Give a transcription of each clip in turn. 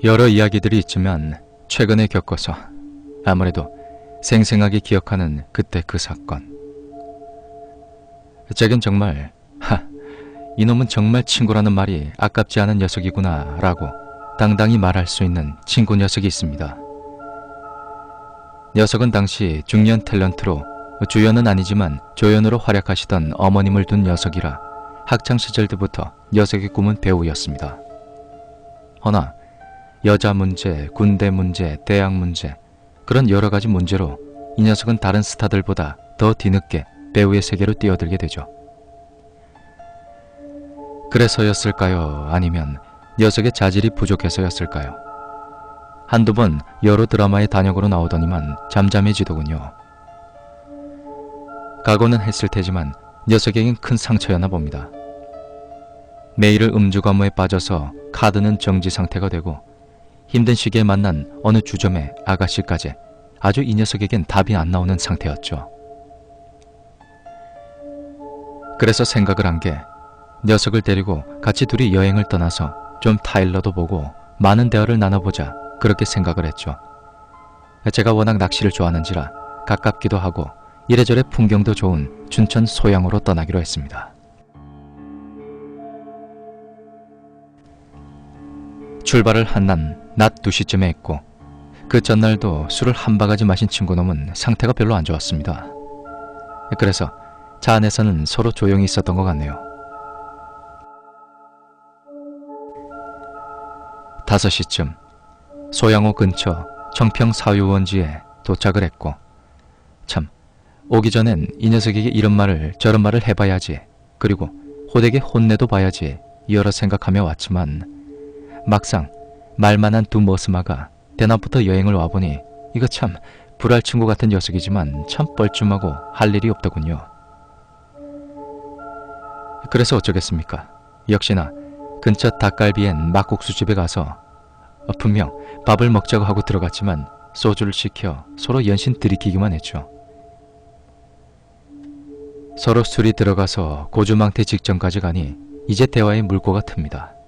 여러 이야기들이 있지만 최근에 겪어서 아무래도 생생하게 기억하는 그때 그 사건. 제겐 정말 이놈은 정말 친구라는 말이 아깝지 않은 녀석이구나 라고 당당히 말할 수 있는 친구 녀석이 있습니다. 녀석은 당시 중년 탤런트로 주연은 아니지만 조연으로 활약하시던 어머님을 둔 녀석이라 학창시절 때부터 녀석의 꿈은 배우였습니다. 허나 여자 문제, 군대 문제, 대학 문제 그런 여러가지 문제로 이 녀석은 다른 스타들보다 더 뒤늦게 배우의 세계로 뛰어들게 되죠. 그래서였을까요? 아니면 녀석의 자질이 부족해서였을까요? 한두 번 여러 드라마의 단역으로 나오더니만 잠잠해지더군요. 각오는 했을 테지만 녀석에겐 큰 상처였나 봅니다. 매일을 음주가무에 빠져서 카드는 정지 상태가 되고 힘든 시기에 만난 어느 주점의 아가씨까지 아주 이 녀석에겐 답이 안 나오는 상태였죠. 그래서 생각을 한 게 녀석을 데리고 같이 둘이 여행을 떠나서 좀 타일러도 보고 많은 대화를 나눠보자 그렇게 생각을 했죠. 제가 워낙 낚시를 좋아하는지라 가깝기도 하고 이래저래 풍경도 좋은 춘천 소양으로 떠나기로 했습니다. 출발을 한 낮 2시쯤에 했고 그 전날도 술을 한 바가지 마신 친구놈은 상태가 별로 안 좋았습니다. 그래서 차 안에서는 서로 조용히 있었던 것 같네요. 5시쯤 소양호 근처 청평사유원지에 도착을 했고 참 오기 전엔 이 녀석에게 이런 말을 저런 말을 해봐야지 그리고 호되게 혼내도 봐야지 여러 생각하며 왔지만 막상 말만한 두 머스마가 대낮부터 여행을 와보니 이거 참 불알 친구 같은 녀석이지만 참 뻘쭘하고 할 일이 없더군요. 그래서 어쩌겠습니까? 역시나 근처 닭갈비엔 막국수집에 가서 분명 밥을 먹자고 하고 들어갔지만 소주를 시켜 서로 연신 들이키기만 했죠. 서로 술이 들어가서 고주망태 직전까지 가니 이제 대화의 물꼬가 틉니다.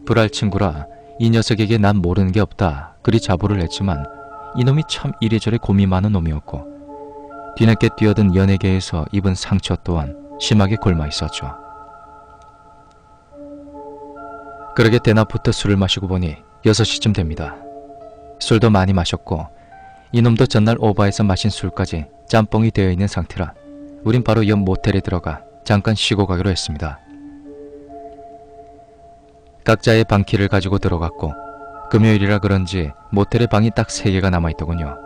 불알 친구라 이 녀석에게 난 모르는 게 없다 그리 자부를 했지만 이놈이 참 이래저래 고민이 많은 놈이었고 뒤늦게 뛰어든 연예계에서 입은 상처 또한 심하게 골마 있었죠. 그러게 대낮부터 술을 마시고 보니 6시쯤 됩니다. 술도 많이 마셨고 이놈도 전날 오바해서 마신 술까지 짬뽕이 되어 있는 상태라 우린 바로 옆 모텔에 들어가 잠깐 쉬고 가기로 했습니다. 각자의 방키를 가지고 들어갔고 금요일이라 그런지 모텔에 방이 딱 3개가 남아있더군요.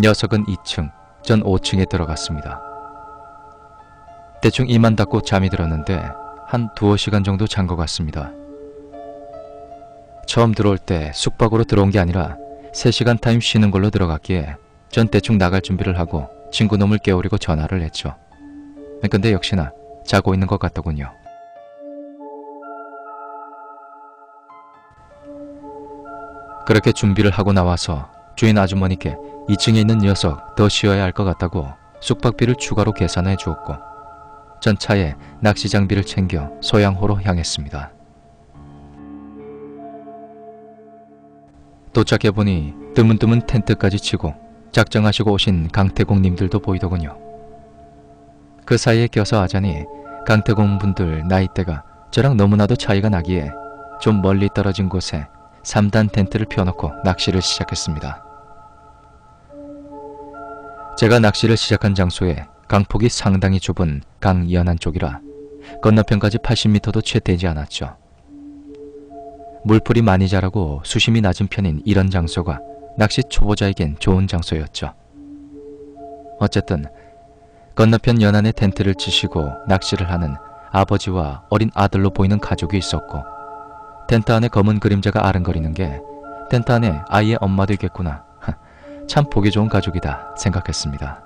녀석은 2층, 전 5층에 들어갔습니다. 대충 이만 닫고 잠이 들었는데 한 2-3시간 정도 잔 것 같습니다. 처음 들어올 때 숙박으로 들어온 게 아니라 3시간 타임 쉬는 걸로 들어갔기에 전 대충 나갈 준비를 하고 친구놈을 깨우리고 전화를 했죠. 근데 역시나 자고 있는 것 같더군요. 그렇게 준비를 하고 나와서 주인 아주머니께 2층에 있는 녀석 더 쉬어야 할 것 같다고 숙박비를 추가로 계산해 주었고 전 차에 낚시 장비를 챙겨 소양호로 향했습니다. 도착해보니 드문드문 텐트까지 치고 작정하시고 오신 강태공님들도 보이더군요. 그 사이에 껴서 하자니 강태공분들 나이대가 저랑 너무나도 차이가 나기에 좀 멀리 떨어진 곳에 3단 텐트를 펴놓고 낚시를 시작했습니다. 제가 낚시를 시작한 장소에 강폭이 상당히 좁은 강 연안 쪽이라 건너편까지 80m도 채 되지 않았죠. 물풀이 많이 자라고 수심이 낮은 편인 이런 장소가 낚시 초보자에겐 좋은 장소였죠. 어쨌든 건너편 연안에 텐트를 치시고 낚시를 하는 아버지와 어린 아들로 보이는 가족이 있었고 텐트 안에 검은 그림자가 아른거리는 게 텐트 안에 아이의 엄마도 있겠구나. 참 보기 좋은 가족이다 생각했습니다.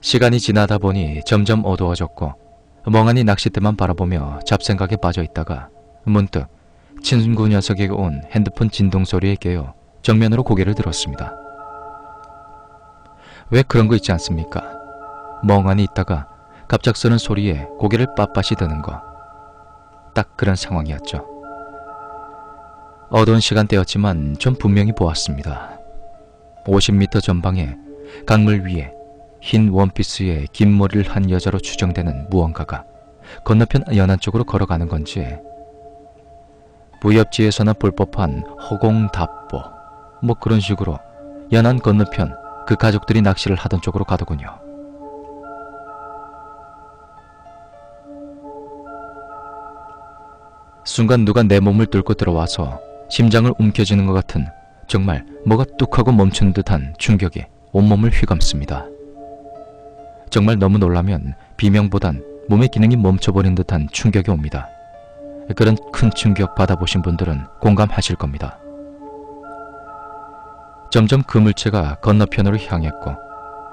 시간이 지나다 보니 점점 어두워졌고 멍하니 낚싯대만 바라보며 잡생각에 빠져 있다가 문득 친구 녀석에게 온 핸드폰 진동소리에 깨어 정면으로 고개를 들었습니다. 왜 그런 거 있지 않습니까? 멍하니 있다가 갑작스런 소리에 고개를 빳빳이 드는 거. 딱 그런 상황이었죠. 어두운 시간대였지만 전 분명히 보았습니다. 50m 전방에 강물 위에 흰 원피스에 긴 머리를 한 여자로 추정되는 무언가가 건너편 연안 쪽으로 걸어가는 건지, 무협지에서나 볼 법한 허공답보 뭐 그런 식으로 연안 건너편 그 가족들이 낚시를 하던 쪽으로 가더군요. 순간 누가 내 몸을 뚫고 들어와서 심장을 움켜쥐는 것 같은, 정말 뭐가 뚝 하고 멈춘 듯한 충격이 온몸을 휘감습니다. 정말 너무 놀라면 비명보단 몸의 기능이 멈춰버린 듯한 충격이 옵니다. 그런 큰 충격 받아보신 분들은 공감하실 겁니다. 점점 그 물체가 건너편으로 향했고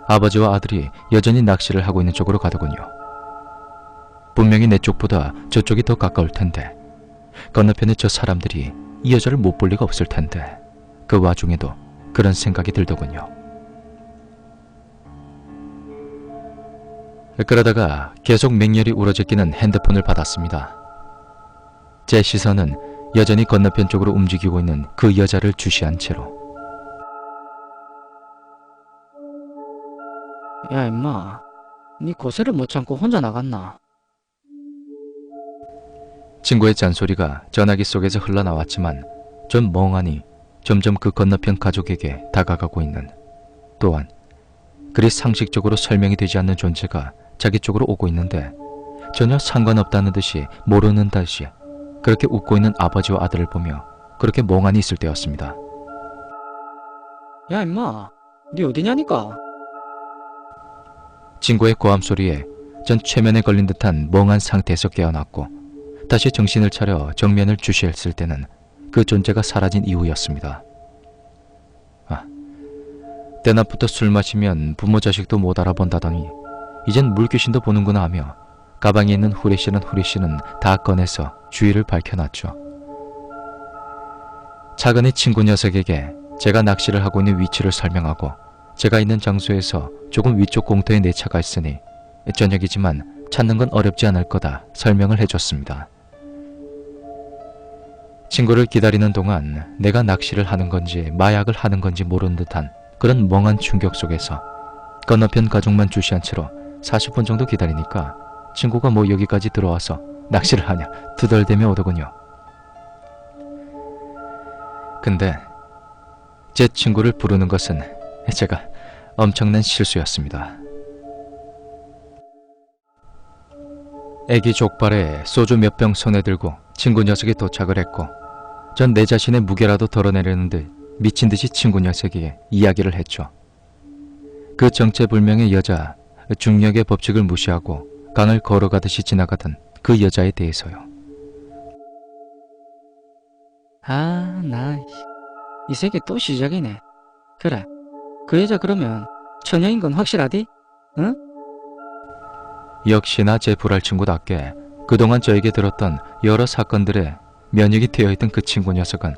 아버지와 아들이 여전히 낚시를 하고 있는 쪽으로 가더군요. 분명히 내 쪽보다 저쪽이 더 가까울 텐데, 건너편에 저 사람들이 이 여자를 못 볼 리가 없을 텐데, 그 와중에도 그런 생각이 들더군요. 그러다가 계속 맹렬히 울어제끼는 핸드폰을 받았습니다. 제 시선은 여전히 건너편 쪽으로 움직이고 있는 그 여자를 주시한 채로. 야 임마, 니 고세를 못 참고 혼자 나갔나? 친구의 잔소리가 전화기 속에서 흘러나왔지만 전 멍하니 점점 그 건너편 가족에게 다가가고 있는, 또한 그리 상식적으로 설명이 되지 않는 존재가 자기 쪽으로 오고 있는데 전혀 상관없다는 듯이 모르는 듯이 그렇게 웃고 있는 아버지와 아들을 보며 그렇게 멍하니 있을 때였습니다. 야 임마, 니 어디냐니까? 친구의 고함 소리에 전 최면에 걸린 듯한 멍한 상태에서 깨어났고 다시 정신을 차려 정면을 주시했을 때는 그 존재가 사라진 이후였습니다. 때낮부터 술 마시면 부모 자식도 못 알아본다더니 이젠 물귀신도 보는구나 하며 가방에 있는 후레쉬는 다 꺼내서 주위를 밝혀놨죠. 차근히 친구 녀석에게 제가 낚시를 하고 있는 위치를 설명하고 제가 있는 장소에서 조금 위쪽 공터에 내 차가 있으니 저녁이지만 찾는 건 어렵지 않을 거다 설명을 해줬습니다. 친구를 기다리는 동안 내가 낚시를 하는 건지 마약을 하는 건지 모르는 듯한 그런 멍한 충격 속에서 건너편 가족만 주시한 채로 40분 정도 기다리니까 친구가 뭐 여기까지 들어와서 낚시를 하냐 투덜대며 오더군요. 근데 제 친구를 부르는 것은 제가 엄청난 실수였습니다. 애기 족발에 소주 몇 병 손에 들고 친구 녀석이 도착을 했고 전 내 자신의 무게라도 덜어내려는 듯 미친 듯이 친구 녀석에게 이야기를 했죠. 그 정체불명의 여자, 중력의 법칙을 무시하고 강을 걸어가듯이 지나가던 그 여자에 대해서요. 이 새끼 또 시작이네. 그래, 그 여자 그러면 처녀인 건 확실하디? 응? 역시나 제 불알 친구답게 그동안 저에게 들었던 여러 사건들에 면역이 되어있던 그 친구 녀석은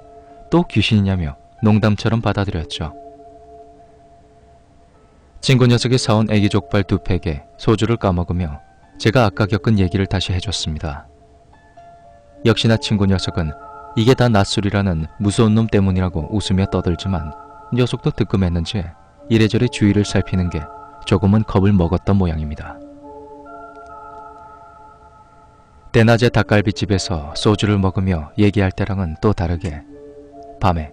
또 귀신이냐며 농담처럼 받아들였죠. 친구 녀석이 사온 애기 족발 2팩에 소주를 까먹으며 제가 아까 겪은 얘기를 다시 해줬습니다. 역시나 친구 녀석은 이게 다 낯술이라는 무서운 놈 때문이라고 웃으며 떠들지만 녀석도 뜨끔했는지 이래저래 주위를 살피는 게 조금은 겁을 먹었던 모양입니다. 대낮에 닭갈비집에서 소주를 먹으며 얘기할 때랑은 또 다르게 밤에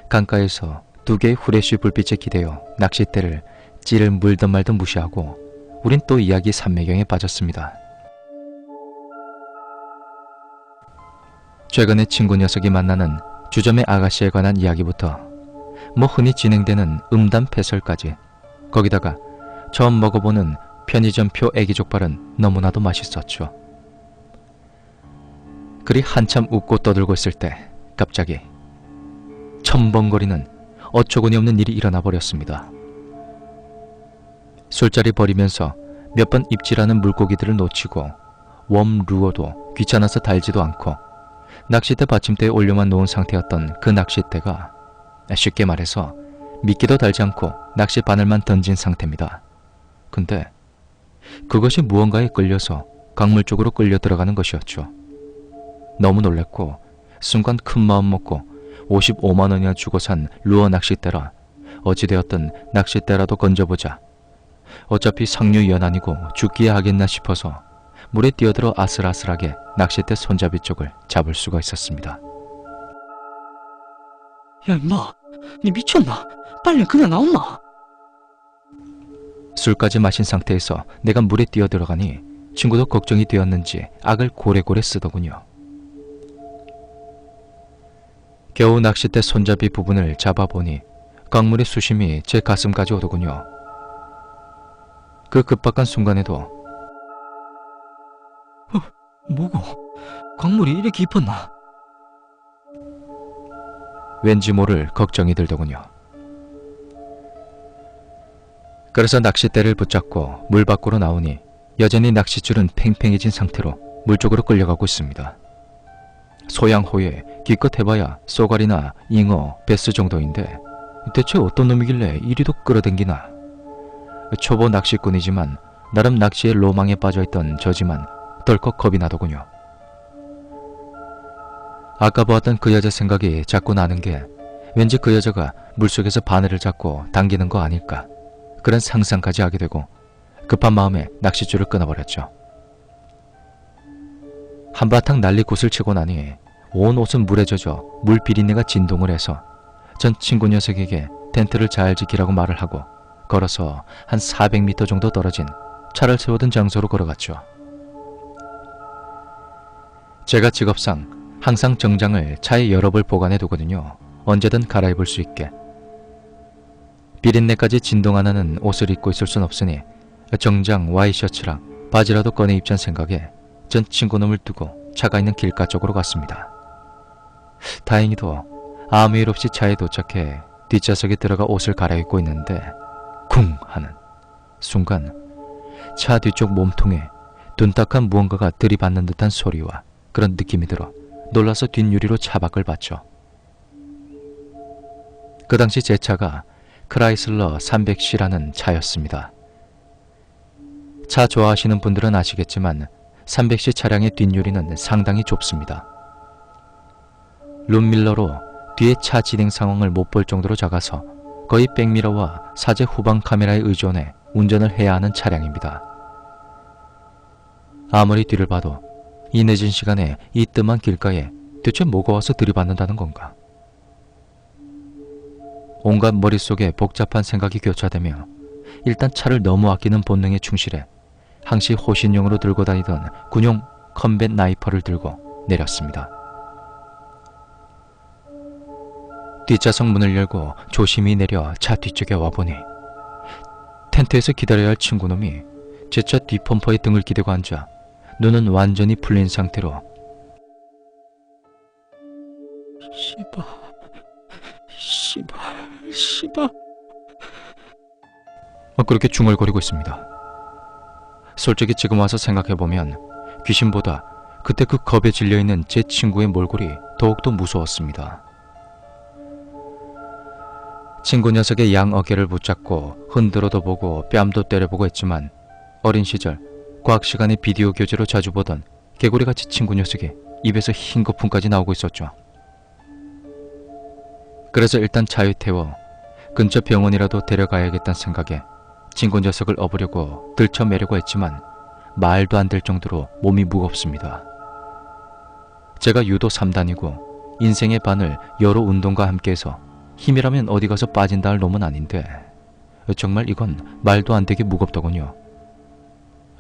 강가에서 2개의 후레쉬 불빛에 기대어 낚싯대를 찌를 물든 말든 무시하고 우린 또 이야기 산매경에 빠졌습니다. 최근에 친구 녀석이 만나는 주점의 아가씨에 관한 이야기부터 뭐 흔히 진행되는 음담 패설까지, 거기다가 처음 먹어보는 편의점표 애기족발은 너무나도 맛있었죠. 그리 한참 웃고 떠들고 있을 때 갑자기 첨벙거리는 어처구니 없는 일이 일어나 버렸습니다. 술자리 버리면서 몇 번 입질하는 물고기들을 놓치고 웜 루어도 귀찮아서 달지도 않고 낚싯대 받침대에 올려만 놓은 상태였던 그 낚싯대가 쉽게 말해서 미끼도 달지 않고 낚시 바늘만 던진 상태입니다. 근데 그것이 무언가에 끌려서 강물 쪽으로 끌려 들어가는 것이었죠. 너무 놀랬고 순간 큰 마음 먹고 55만 원이나 주고 산 루어 낚싯대라 어찌되었든 낚싯대라도 건져보자. 어차피 상류 연안이고 죽기야 하겠나 싶어서 물에 뛰어들어 아슬아슬하게 낚싯대 손잡이 쪽을 잡을 수가 있었습니다. 야 임마, 니 미쳤나? 빨리 그냥 나온나? 술까지 마신 상태에서 내가 물에 뛰어들어가니 친구도 걱정이 되었는지 악을 고래고래 쓰더군요. 겨우 낚싯대 손잡이 부분을 잡아보니 강물의 수심이 제 가슴까지 오더군요. 그 급박한 순간에도 뭐고? 광물이 이래 깊었나? 왠지 모를 걱정이 들더군요. 그래서 낚싯대를 붙잡고 물 밖으로 나오니 여전히 낚싯줄은 팽팽해진 상태로 물 쪽으로 끌려가고 있습니다. 소양호에 기껏 해봐야 쏘가리나 잉어, 베스 정도인데 대체 어떤 놈이길래 이리도 끌어당기나. 초보 낚시꾼이지만 나름 낚시의 로망에 빠져있던 저지만 덜컥 겁이 나더군요. 아까 보았던 그 여자 생각이 자꾸 나는 게 왠지 그 여자가 물속에서 바늘을 잡고 당기는 거 아닐까, 그런 상상까지 하게 되고 급한 마음에 낚싯줄을 끊어버렸죠. 한바탕 난리 굿을 치고 나니 온 옷은 물에 젖어 물 비린내가 진동을 해서 전 친구 녀석에게 텐트를 잘 지키라고 말을 하고 걸어서 한 400m 정도 떨어진 차를 세우던 장소로 걸어갔죠. 제가 직업상 항상 정장을 차에 여러 벌 보관해 두거든요. 언제든 갈아입을 수 있게. 비린내까지 진동 안 하는 옷을 입고 있을 순 없으니 정장, 와이셔츠랑 바지라도 꺼내 입자는 생각에 전 친구놈을 두고 차가 있는 길가 쪽으로 갔습니다. 다행히도 아무 일 없이 차에 도착해 뒷좌석에 들어가 옷을 갈아입고 있는데 쿵 하는 순간 차 뒤쪽 몸통에 둔탁한 무언가가 들이받는 듯한 소리와 그런 느낌이 들어 놀라서 뒷유리로 차 밖을 봤죠. 그 당시 제 차가 크라이슬러 300C라는 차였습니다. 차 좋아하시는 분들은 아시겠지만 300C 차량의 뒷유리는 상당히 좁습니다. 룸밀러로 뒤에 차 진행 상황을 못 볼 정도로 작아서 거의 백미러와 사제 후방 카메라에 의존해 운전을 해야 하는 차량입니다. 아무리 뒤를 봐도 이 늦은 시간에 이 뜸한 길가에 대체 뭐가 와서 들이받는다는 건가. 온갖 머릿속에 복잡한 생각이 교차되며 일단 차를 너무 아끼는 본능에 충실해 항시 호신용으로 들고 다니던 군용 컴뱃 나이퍼를 들고 내렸습니다. 뒷좌석 문을 열고 조심히 내려 차 뒤쪽에 와보니 텐트에서 기다려야 할 친구놈이 제 차 뒷범퍼에 등을 기대고 앉아 눈은 완전히 풀린 상태로 씨발 그렇게 중얼거리고 있습니다. 솔직히 지금 와서 생각해보면 귀신보다 그때 그 겁에 질려있는 제 친구의 몰골이 더욱더 무서웠습니다. 친구 녀석의 양 어깨를 붙잡고 흔들어도 보고 뺨도 때려보고 했지만 어린 시절 과학 시간에 비디오 교재로 자주 보던 개구리같이 친구 녀석이 입에서 흰 거품까지 나오고 있었죠. 그래서 일단 차에 태워 근처 병원이라도 데려가야겠다는 생각에 친구 녀석을 업으려고 들쳐매려고 했지만 말도 안 될 정도로 몸이 무겁습니다. 제가 유도 3단이고 인생의 반을 여러 운동과 함께해서 힘이라면 어디 가서 빠진다 할 놈은 아닌데 정말 이건 말도 안 되게 무겁더군요.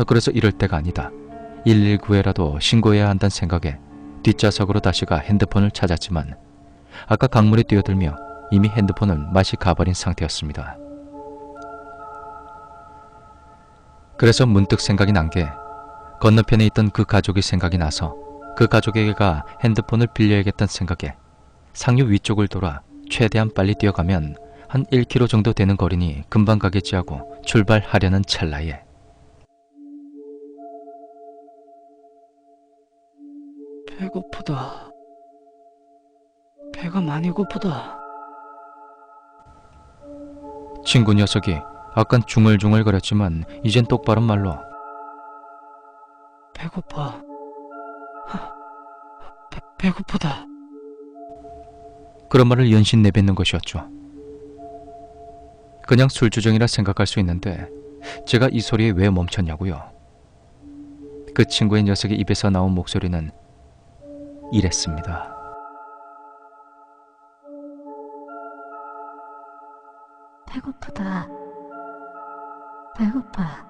그래서 이럴 때가 아니다, 119에라도 신고해야 한다는 생각에 뒷좌석으로 다시가 핸드폰을 찾았지만 아까 강물에 뛰어들며 이미 핸드폰은 맛이 가버린 상태였습니다. 그래서 문득 생각이 난 게 건너편에 있던 그 가족이 생각이 나서 그 가족에게가 핸드폰을 빌려야겠다는 생각에 상류 위쪽을 돌아 최대한 빨리 뛰어가면 한 1km 정도 되는 거리니 금방 가겠지 하고 출발하려는 찰나에 배고프다. 배가 많이 고프다. 친구 녀석이 아깐 중얼중얼거렸지만 이젠 똑바른 말로 배고파. 배고프다. 그런 말을 연신 내뱉는 것이었죠. 그냥 술주정이라 생각할 수 있는데 제가 이 소리에 왜 멈췄냐고요. 그 친구의 녀석의 입에서 나온 목소리는 이랬습니다. 배고프다. 배고파.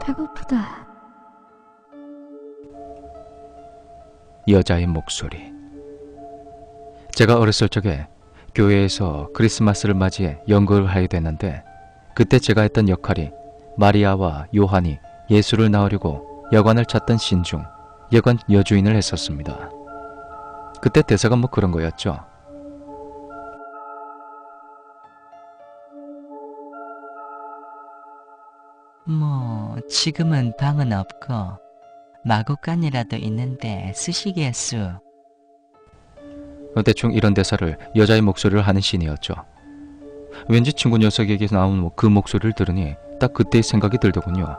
배고프다. 여자의 목소리. 제가 어렸을 적에 교회에서 크리스마스를 맞이해 연극을 하게 됐는데 그때 제가 했던 역할이 마리아와 요한이 예수를 낳으려고 여관을 찾던 신 중 여관 여주인을 했었습니다. 그때 대사가 뭐 그런 거였죠. 지금은 방은 없고 마구간이라도 있는데 쓰시겠수. 대충 이런 대사를 여자의 목소리를 하는 신이었죠. 왠지 친구 녀석에게 나온 그 목소리를 들으니 딱 그때의 생각이 들더군요.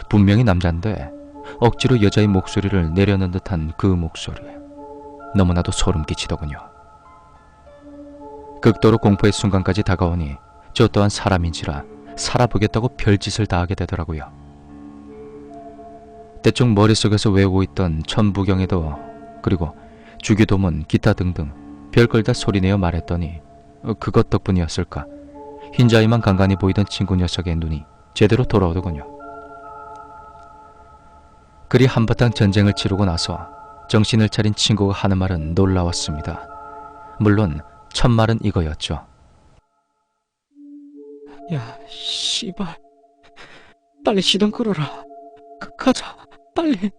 분명히 남잔데 억지로 여자의 목소리를 내려는 듯한 그 목소리. 너무나도 소름 끼치더군요. 극도로 공포의 순간까지 다가오니 저 또한 사람인지라 살아보겠다고 별짓을 다 하게 되더라고요. 대충 머릿속에서 외우고 있던 천부경에도 그리고 주기도문 기타 등등 별걸 다 소리내어 말했더니 그것 덕분이었을까 흰자위만 간간히 보이던 친구 녀석의 눈이 제대로 돌아오더군요. 그리 한바탕 전쟁을 치르고 나서 정신을 차린 친구가 하는 말은 놀라웠습니다. 물론 첫 말은 이거였죠. 야, 씨발. 빨리 시동 끌어라. 가자, 빨리.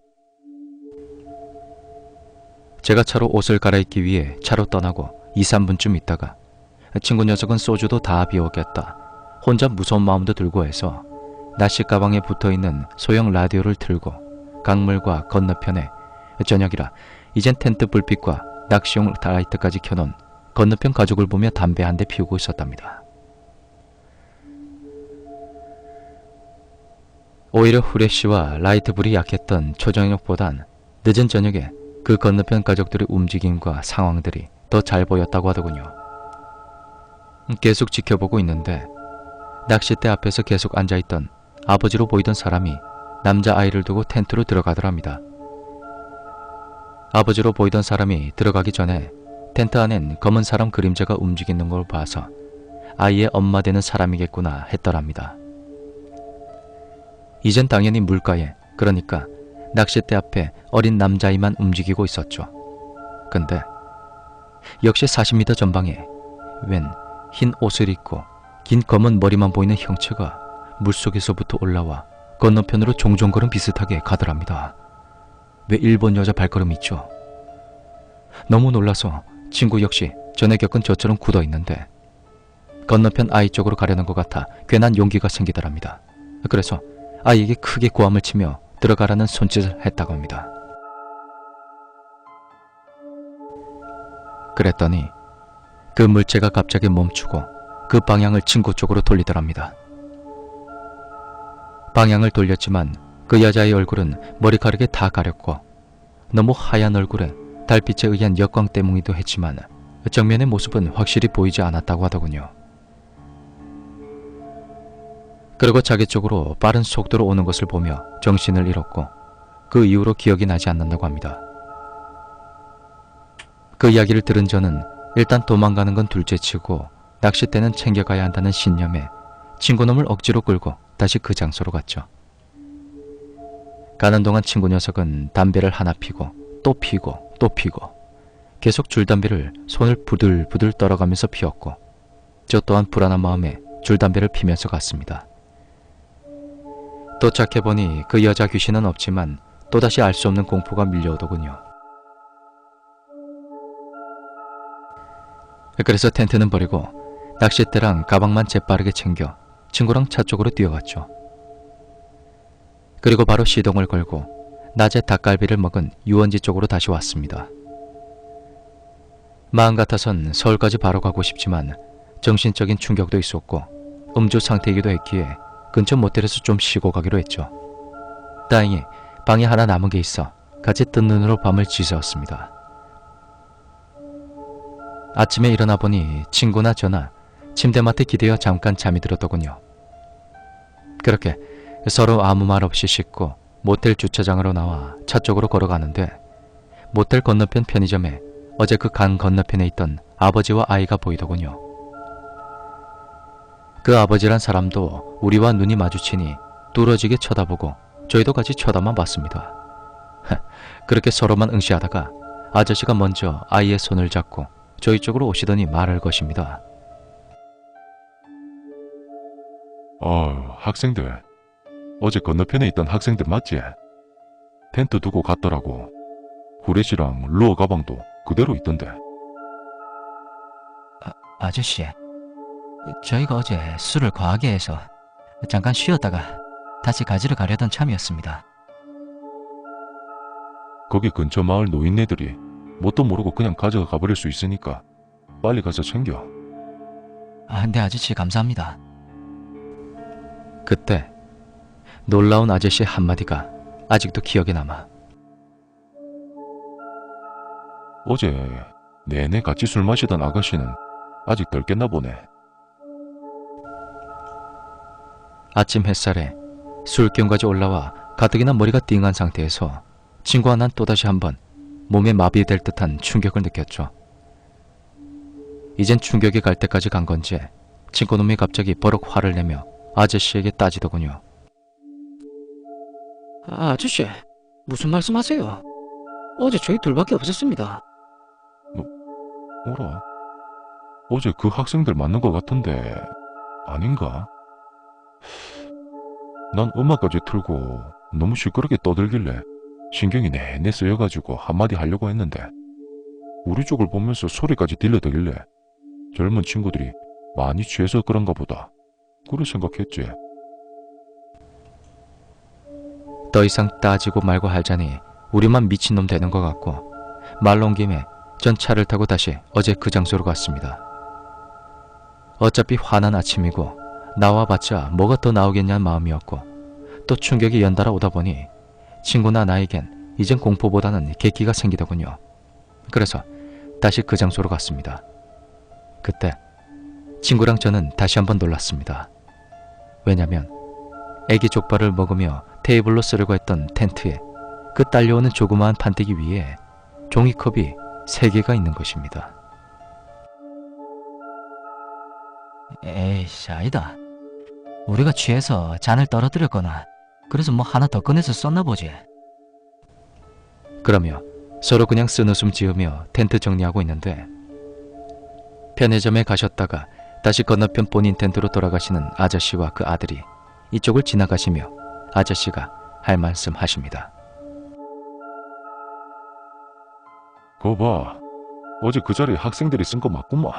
제가 차로 옷을 갈아입기 위해 차로 떠나고 2, 3분쯤 있다가 친구 녀석은 소주도 다 비웠겠다. 혼자 무서운 마음도 들고 해서 나시 가방에 붙어있는 소형 라디오를 틀고 강물과 건너편에 저녁이라 이젠 텐트 불빛과 낚시용 라이트까지 켜놓은 건너편 가족을 보며 담배 한 대 피우고 있었답니다. 오히려 후레쉬와 라이트 불이 약했던 초저녁보단 늦은 저녁에 그 건너편 가족들의 움직임과 상황들이 더 잘 보였다고 하더군요. 계속 지켜보고 있는데 낚싯대 앞에서 계속 앉아있던 아버지로 보이던 사람이 남자아이를 두고 텐트로 들어가더랍니다. 아버지로 보이던 사람이 들어가기 전에 텐트 안엔 검은 사람 그림자가 움직이는 걸 봐서 아이의 엄마 되는 사람이겠구나 했더랍니다. 이젠 당연히 물가에, 그러니까 낚싯대 앞에 어린 남자아이만 움직이고 있었죠. 근데 역시 40m 전방에 웬 흰 옷을 입고 긴 검은 머리만 보이는 형체가 물속에서부터 올라와 건너편으로 종종걸음 비슷하게 가더랍니다. 왜 일본 여자 발걸음이 있죠? 너무 놀라서 친구 역시 전에 겪은 저처럼 굳어있는데 건너편 아이 쪽으로 가려는 것 같아 괜한 용기가 생기더랍니다. 그래서 아이에게 크게 고함을 치며 들어가라는 손짓을 했다고 합니다. 그랬더니 그 물체가 갑자기 멈추고 그 방향을 친구 쪽으로 돌리더랍니다. 방향을 돌렸지만 그 여자의 얼굴은 머리카락에 다 가렸고 너무 하얀 얼굴에 달빛에 의한 역광 때문이기도 했지만 정면의 모습은 확실히 보이지 않았다고 하더군요. 그리고 자기 쪽으로 빠른 속도로 오는 것을 보며 정신을 잃었고 그 이후로 기억이 나지 않는다고 합니다. 그 이야기를 들은 저는 일단 도망가는 건 둘째치고 낚싯대는 챙겨가야 한다는 신념에 친구놈을 억지로 끌고 다시 그 장소로 갔죠. 가는 동안 친구 녀석은 담배를 하나 피고 또 피고 또 피고 계속 줄담배를 손을 부들부들 떨어가면서 피웠고 저 또한 불안한 마음에 줄담배를 피면서 갔습니다. 도착해보니 그 여자 귀신은 없지만 또다시 알 수 없는 공포가 밀려오더군요. 그래서 텐트는 버리고 낚싯대랑 가방만 재빠르게 챙겨 친구랑 차 쪽으로 뛰어갔죠. 그리고 바로 시동을 걸고 낮에 닭갈비를 먹은 유원지 쪽으로 다시 왔습니다. 마음 같아선 서울까지 바로 가고 싶지만 정신적인 충격도 있었고 음주 상태이기도 했기에 근처 모텔에서 좀 쉬고 가기로 했죠. 다행히 방이 하나 남은 게 있어 같이 뜬 눈으로 밤을 지새웠습니다. 아침에 일어나 보니 친구나 저나 침대맡에 기대어 잠깐 잠이 들었더군요. 그렇게 서로 아무 말 없이 씻고 모텔 주차장으로 나와 차 쪽으로 걸어가는데 모텔 건너편 편의점에 어제 그 강 건너편에 있던 아버지와 아이가 보이더군요. 그 아버지란 사람도 우리와 눈이 마주치니 뚫어지게 쳐다보고 저희도 같이 쳐다만 봤습니다. 그렇게 서로만 응시하다가 아저씨가 먼저 아이의 손을 잡고 저희 쪽으로 오시더니 말을 거십니다. 학생들. 어제 건너편에 있던 학생들 맞지? 텐트 두고 갔더라고. 후레쉬랑 루어 가방도 그대로 있던데. 아저씨, 저희가 어제 술을 과하게 해서 잠깐 쉬었다가 다시 가지러 가려던 참이었습니다. 거기 근처 마을 노인네들이 뭣도 모르고 그냥 가져가 버릴 수 있으니까 빨리 가서 챙겨. 네 아저씨 감사합니다. 그때 놀라운 아저씨의 한마디가 아직도 기억에 남아. 어제 내내 같이 술 마시던 아가씨는 아직 덜 깼나 보네. 아침 햇살에 술기운까지 올라와 가뜩이나 머리가 띵한 상태에서 친구와 난 또다시 한번 몸에 마비될 듯한 충격을 느꼈죠. 이젠 충격이 갈 때까지 간 건지 친구놈이 갑자기 버럭 화를 내며 아저씨에게 따지더군요. 아저씨, 무슨 말씀하세요? 어제 저희 둘밖에 없었습니다. 어라? 어제 그 학생들 맞는 것 같은데 아닌가? 난 음악까지 틀고 너무 시끄럽게 떠들길래 신경이 내내 쓰여가지고 한마디 하려고 했는데 우리 쪽을 보면서 소리까지 들려대길래 젊은 친구들이 많이 취해서 그런가 보다. 그래 생각했지. 더 이상 따지고 말고 하자니 우리만 미친놈 되는 것 같고 말 온 김에 전 차를 타고 다시 어제 그 장소로 갔습니다. 어차피 화난 아침이고 나와봤자 뭐가 더 나오겠냐는 마음이었고 또 충격이 연달아 오다 보니 친구나 나에겐 이젠 공포보다는 객기가 생기더군요. 그래서 다시 그 장소로 갔습니다. 그때 친구랑 저는 다시 한번 놀랐습니다. 왜냐면 애기 족발을 먹으며 테이블로 쓰려고 했던 텐트에 그 딸려오는 조그마한 판때기 위에 종이컵이 3개가 있는 것입니다. 에이씨, 아니다. 우리가 취해서 잔을 떨어뜨렸거나 그래서 뭐 하나 더 꺼내서 썼나 보지. 그러며 서로 그냥 쓴웃음 지으며 텐트 정리하고 있는데 편의점에 가셨다가 다시 건너편 본인 텐트로 돌아가시는 아저씨와 그 아들이 이쪽을 지나가시며 아저씨가 할 말씀 하십니다. 거 봐. 어제 그 자리에 학생들이 쓴 거 맞구만.